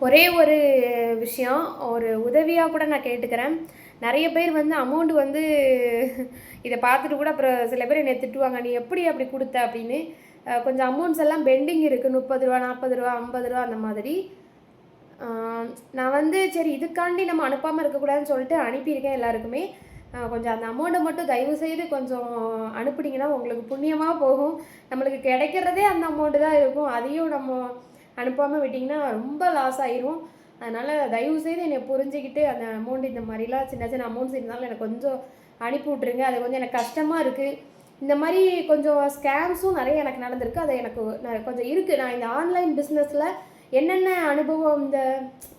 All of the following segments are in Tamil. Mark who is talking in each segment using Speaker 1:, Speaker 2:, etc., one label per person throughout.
Speaker 1: ஒரே ஒரு விஷயம், ஒரு உதவியாக கூட நான் கேட்டுக்கிறேன். நிறைய பேர் வந்து அமௌண்ட் வந்து இதை பார்த்துட்டு கூட அப்புறம் சில பேர் என்னை திட்டுவாங்க, நீ எப்படி அப்படி கொடுத்த அப்படின்னு. கொஞ்சம் அமௌண்ட்ஸ் எல்லாம் பெண்டிங் இருக்குது, ரூ. 30 ரூ. 40 ரூ. 50 அந்த மாதிரி. நான் வந்து சரி இதுக்காண்டி நம்ம அனுப்பாமல் இருக்கக்கூடாதுன்னு சொல்லிட்டு அனுப்பியிருக்கேன் எல்லாருக்குமே. கொஞ்சம் அந்த அமௌண்ட்டை மட்டும் தயவுசெய்து கொஞ்சம் அனுப்புனீங்கன்னா உங்களுக்கு புண்ணியமாக போகும். நம்மளுக்கு கிடைக்கிறதே அந்த அமௌண்ட்டு தான் இருக்கும். அதையும் நம்ம அனுப்பாமல் விட்டிங்கன்னா ரொம்ப லாஸ் ஆயிரும். அதனால் தயவுசெய்து என்னை புரிஞ்சுக்கிட்டு அந்த அமௌண்ட் இந்த மாதிரிலாம் சின்ன சின்ன அமௌண்ட்ஸ் இருந்தாலும் எனக்கு கொஞ்சம் அனுப்பி விட்ருங்க. அது கொஞ்சம் எனக்கு கஷ்டமாக இருக்குது. இந்த மாதிரி கொஞ்சம் ஸ்கேம்ஸும் நிறைய எனக்கு நடந்திருக்கு. அது எனக்கு கொஞ்சம் இருக்குது. நான் இந்த ஆன்லைன் பிஸ்னஸில் என்னென்ன அனுபவம்,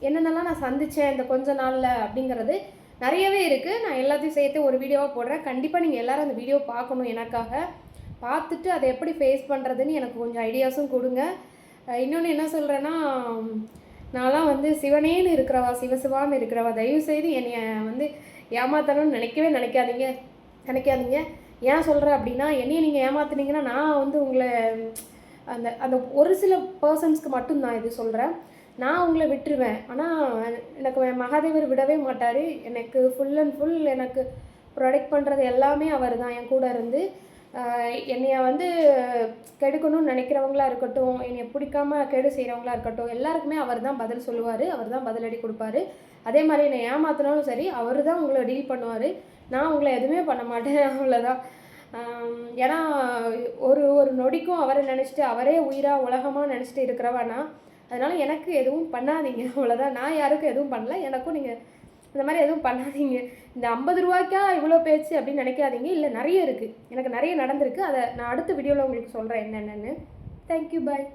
Speaker 1: என்னென்னலாம் நான் சந்தித்தேன் இந்த கொஞ்ச நாளில் அப்படிங்கிறது நிறையவே இருக்குது. நான் எல்லாத்தையும் சேர்த்து ஒரு வீடியோவாக போடுறேன். கண்டிப்பாக நீங்கள் எல்லோரும் அந்த வீடியோ பார்க்கணும் எனக்காக. பார்த்துட்டு அதை எப்படி ஃபேஸ் பண்ணுறதுன்னு எனக்கு கொஞ்சம் ஐடியாஸும் கொடுங்க. இன்னொன்று என்ன சொல்கிறேன்னா, நான்லாம் வந்து சிவனேன்னு இருக்கிறவா, சிவசிவான்னு இருக்கிறவா. தயவுசெய்து என்னைய வந்து ஏமாற்றணும்னு நினைக்காதீங்க. ஏன் சொல்கிறேன் அப்படின்னா, என்னையை நீங்கள் ஏமாத்துனீங்கன்னா நான் வந்து உங்களை அந்த அந்த ஒரு சில பர்சன்ஸ்க்கு மட்டும் நான் இது சொல்கிறேன். நான் உங்களை விட்டுருவேன். ஆனால் எனக்கு மகாதேவர் விடவே மாட்டார். எனக்கு ஃபுல் அண்ட் ஃபுல் எனக்கு ப்ரொடெக்ட் பண்ணுறது எல்லாமே அவர் தான் என் கூட இருந்து. என்னைய வந்து கெடுக்கணும்னு நினைக்கிறவங்களா இருக்கட்டும், என்னைய பிடிக்காம கெடு செய்கிறவங்களா இருக்கட்டும், எல்லாருக்குமே அவர் தான் பதில் சொல்லுவார். அவர் தான் பதிலடி கொடுப்பாரு. அதே மாதிரி என்னை ஏமாத்தினாலும் சரி, அவர் தான் உங்களை டீல் பண்ணுவார். நான் உங்களை எதுவுமே பண்ண மாட்டேன். அவ்வளோதான். ஏன்னா ஒரு ஒரு நொடிக்கும் அவரை நினச்சிட்டு, அவரே உயிராக உலகமாக நினச்சிட்டு இருக்கிறவனா. அதனால் எனக்கு எதுவும் பண்ணாதீங்க. அவ்வளோதான். நான் யாருக்கும் எதுவும் பண்ணல. எனக்கும் நீங்கள் இந்த மாதிரி எதுவும் பண்ணாதீங்க. இந்த 50 ரூபாய்க்கா இவ்வளோ பேச்சு அப்படின்னு நினைக்காதீங்க. இல்லை, நிறைய இருக்குது. எனக்கு நிறைய நடந்திருக்கு. அதை நான் அடுத்த வீடியோவில் உங்களுக்கு சொல்கிறேன் என்னென்னு. தேங்க்யூ, பாய்.